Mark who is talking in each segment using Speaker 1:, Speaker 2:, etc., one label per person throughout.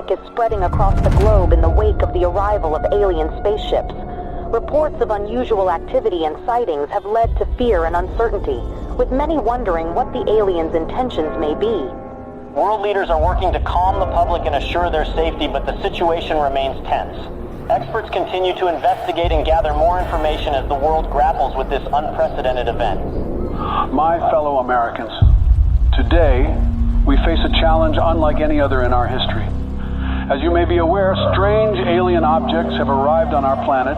Speaker 1: panic is spreading across the globe in the wake of the arrival of alien spaceships. Reports of unusual activity and sightings have led to fear and uncertainty, with many wondering what the aliens' intentions may be.
Speaker 2: World leaders are working to calm the public and assure their safety, but the situation remains tense. Experts continue to investigate and gather more information as the world grapples with this unprecedented event.
Speaker 3: My fellow Americans, today we face a challenge unlike any other in our history. As you may be aware, strange alien objects have arrived on our planet.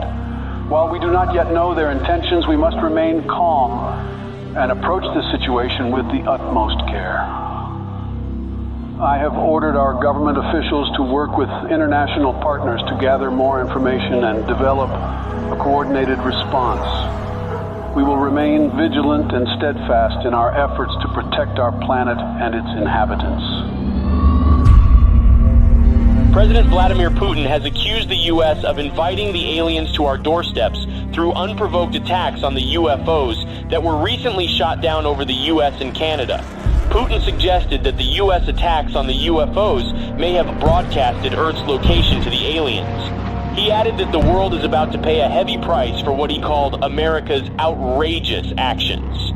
Speaker 3: While we do not yet know their intentions, we must remain calm and approach this situation with the utmost care. I have ordered our government officials to work with international partners to gather more information and develop a coordinated response. We will remain vigilant and steadfast in our efforts to protect our planet and its inhabitants.
Speaker 4: President Vladimir Putin has accused the U.S. of inviting the aliens to our doorsteps through unprovoked attacks on the UFOs that were recently shot down over the U.S. and Canada. Putin suggested that the U.S. attacks on the UFOs may have broadcasted Earth's location to the aliens. He added that the world is about to pay a heavy price for what he called America's outrageous actions.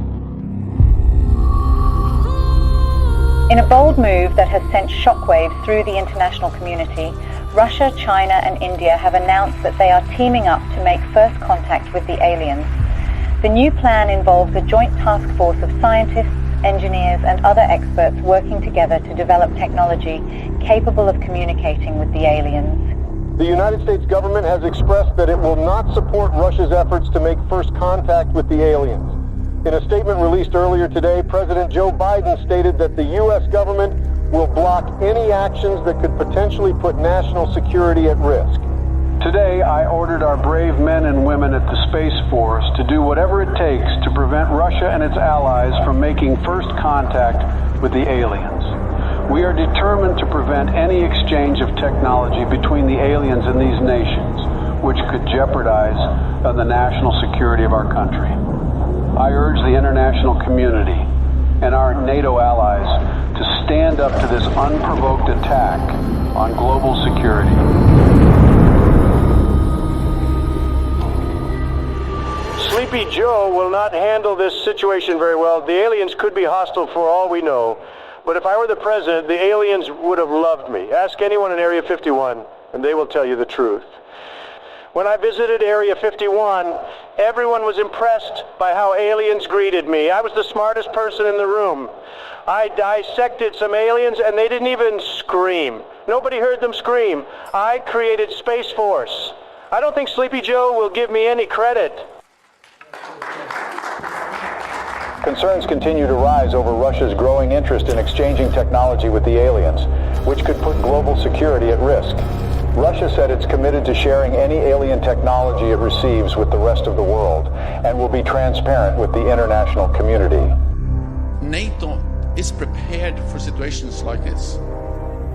Speaker 5: In a bold move that has sent shockwaves through the international community, Russia, China and India have announced that they are teaming up to make first contact with the aliens. The new plan involves a joint task force of scientists, engineers and other experts working together to develop technology capable of communicating with the aliens.
Speaker 6: The United States government has expressed that it will not support Russia's efforts to make first contact with the aliens. In a statement released earlier today, President Joe Biden stated that the U.S. government will block any actions that could potentially put national security at risk.
Speaker 3: Today, I ordered our brave men and women at the Space Force to do whatever it takes to prevent Russia and its allies from making first contact with the aliens. We are determined to prevent any exchange of technology between the aliens and these nations, which could jeopardize the national security of our country. I urge the international community and our NATO allies to stand up to this unprovoked attack on global security.
Speaker 7: Sleepy Joe will not handle this situation very well. The aliens could be hostile for all we know. But if I were the president, the aliens would have loved me. Ask anyone in Area 51, and they will tell you the truth. When I visited Area 51, everyone was impressed by how aliens greeted me. I was the smartest person in the room. I dissected some aliens, and they didn't even scream. Nobody heard them scream. I created Space Force. I don't think Sleepy Joe will give me any credit.
Speaker 6: Concerns continue to rise over Russia's growing interest in exchanging technology with the aliens, which could put global security at risk. Russia said it's committed to sharing any alien technology it receives with the rest of the world and will be transparent with the international community.
Speaker 8: NATO is prepared for situations like this.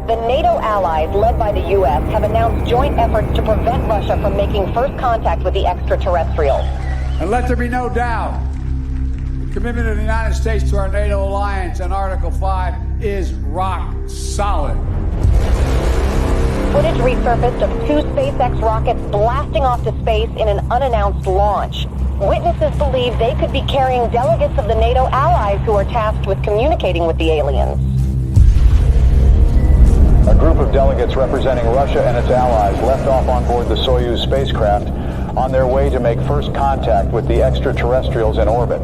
Speaker 1: The NATO allies, led by the U.S., have announced joint efforts to prevent Russia from making first contact with the extraterrestrials.
Speaker 9: And let there be no doubt, the commitment of the United States to our NATO alliance and Article 5 is rock solid.
Speaker 1: Footage resurfaced of 2 SpaceX rockets blasting off to space in an unannounced launch. Witnesses believe they could be carrying delegates of the NATO allies who are tasked with communicating with the aliens.
Speaker 6: A group of delegates representing Russia and its allies left off on board the Soyuz spacecraft on their way to make first contact with the extraterrestrials in orbit.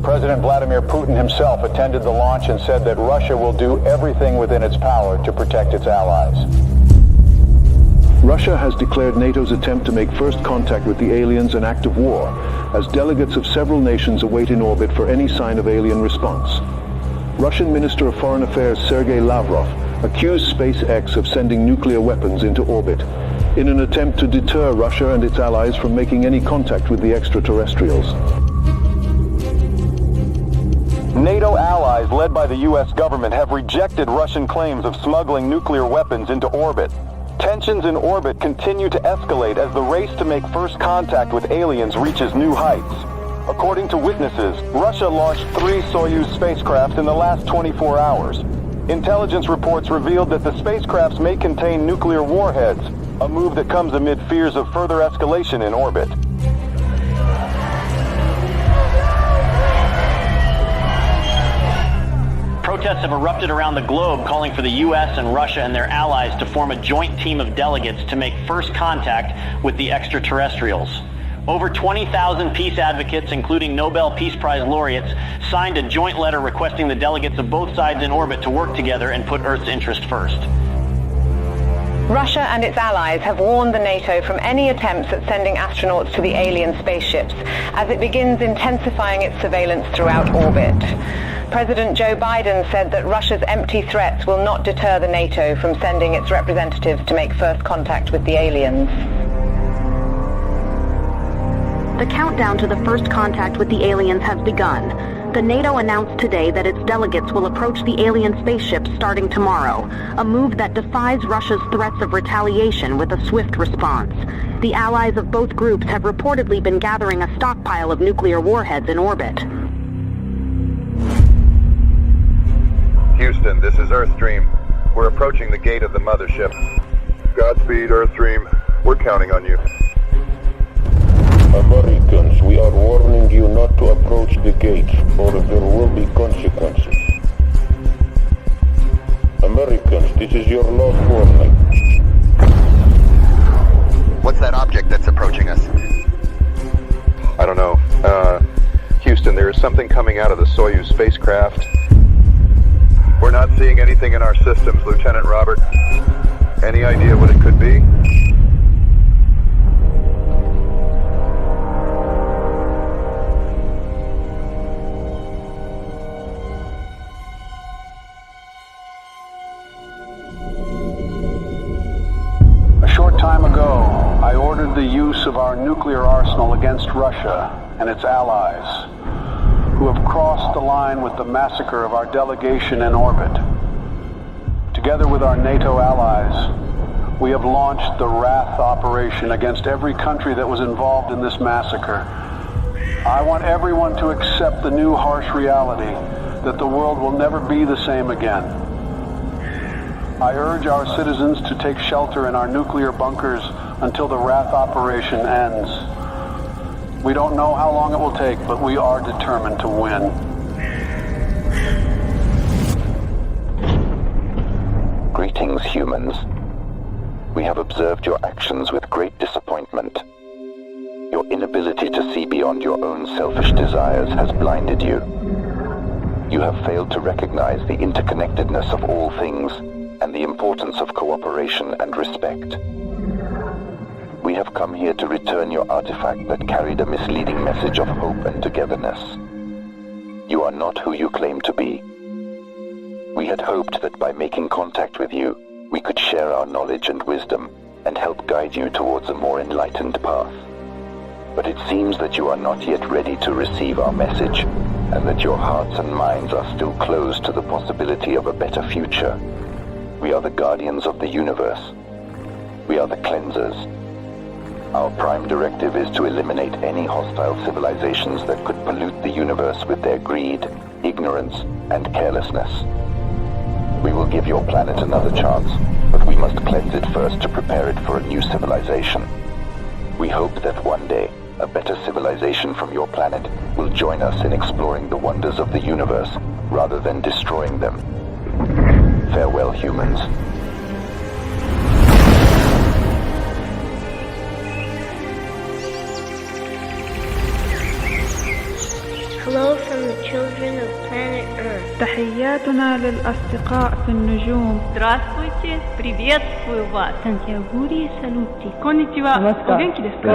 Speaker 6: President Vladimir Putin himself attended the launch and said that Russia will do everything within its power to protect its allies.
Speaker 10: Russia has declared NATO's attempt to make first contact with the aliens an act of war, as delegates of several nations await in orbit for any sign of alien response. Russian Minister of Foreign Affairs Sergei Lavrov accused SpaceX of sending nuclear weapons into orbit in an attempt to deter Russia and its allies from making any contact with the extraterrestrials.
Speaker 6: NATO allies led by the U.S. government have rejected Russian claims of smuggling nuclear weapons into orbit. Tensions in orbit continue to escalate as the race to make first contact with aliens reaches new heights. According to witnesses, Russia launched 3 Soyuz spacecraft in the last 24 hours. Intelligence reports revealed that the spacecrafts may contain nuclear warheads, a move that comes amid fears of further escalation in orbit.
Speaker 2: Protests have erupted around the globe calling for the U.S. and Russia and their allies to form a joint team of delegates to make first contact with the extraterrestrials. Over 20,000 peace advocates, including Nobel Peace Prize laureates, signed a joint letter requesting the delegates of both sides in orbit to work together and put Earth's interest first.
Speaker 5: Russia and its allies have warned the NATO from any attempts at sending astronauts to the alien spaceships as it begins intensifying its surveillance throughout orbit. President Joe Biden said that Russia's empty threats will not deter the NATO from sending its representatives to make first contact with the aliens.
Speaker 1: The countdown to the first contact with the aliens has begun. The NATO announced today that its delegates will approach the alien spaceships starting tomorrow, a move that defies Russia's threats of retaliation with a swift response. The allies of both groups have reportedly been gathering a stockpile of nuclear warheads in orbit.
Speaker 6: Houston, this is Earthstream. We're approaching the gate of the mothership. Godspeed, Earthstream. We're counting on you.
Speaker 11: Americans, we are warning you not to approach the gates, or there will be consequences. Americans, this is your last warning.
Speaker 6: What's that object that's approaching us? I don't know. Houston, there is something coming out of the Soyuz spacecraft. We're not seeing anything in our systems, Lieutenant Robert. Any idea what it could be?
Speaker 3: Time ago, I ordered the use of our nuclear arsenal against Russia and its allies, who have crossed the line with the massacre of our delegation in orbit. Together with our NATO allies, we have launched the Wrath operation against every country that was involved in this massacre. I want everyone to accept the new harsh reality that the world will never be the same again. I urge our citizens to take shelter in our nuclear bunkers until the Wrath operation ends. We don't know how long it will take, but we are determined to win.
Speaker 11: Greetings, humans. We have observed your actions with great disappointment. Your inability to see beyond your own selfish desires has blinded you. You have failed to recognize the interconnectedness of all things and the importance of cooperation and respect. We have come here to return your artifact that carried a misleading message of hope and togetherness. You are not who you claim to be. We had hoped that by making contact with you, we could share our knowledge and wisdom and help guide you towards a more enlightened path. But it seems that you are not yet ready to receive our message, and that your hearts and minds are still closed to the possibility of a better future. We are the guardians of the universe. We are the cleansers. Our prime directive is to eliminate any hostile civilizations that could pollute the universe with their greed, ignorance, and carelessness. We will give your planet another chance, but we must cleanse it first to prepare it for a new civilization. We hope that one day, a better civilization from your planet will join us in exploring the wonders of the universe, rather than destroying them. Farewell, humans.
Speaker 12: Hello from the children of planet Earth.
Speaker 13: تحياتنا للأصدقاء في النجوم.
Speaker 14: Здравствуйте, приветствую вас.
Speaker 13: Сантьягури салути.
Speaker 14: Конничева. Оgenki desu ka?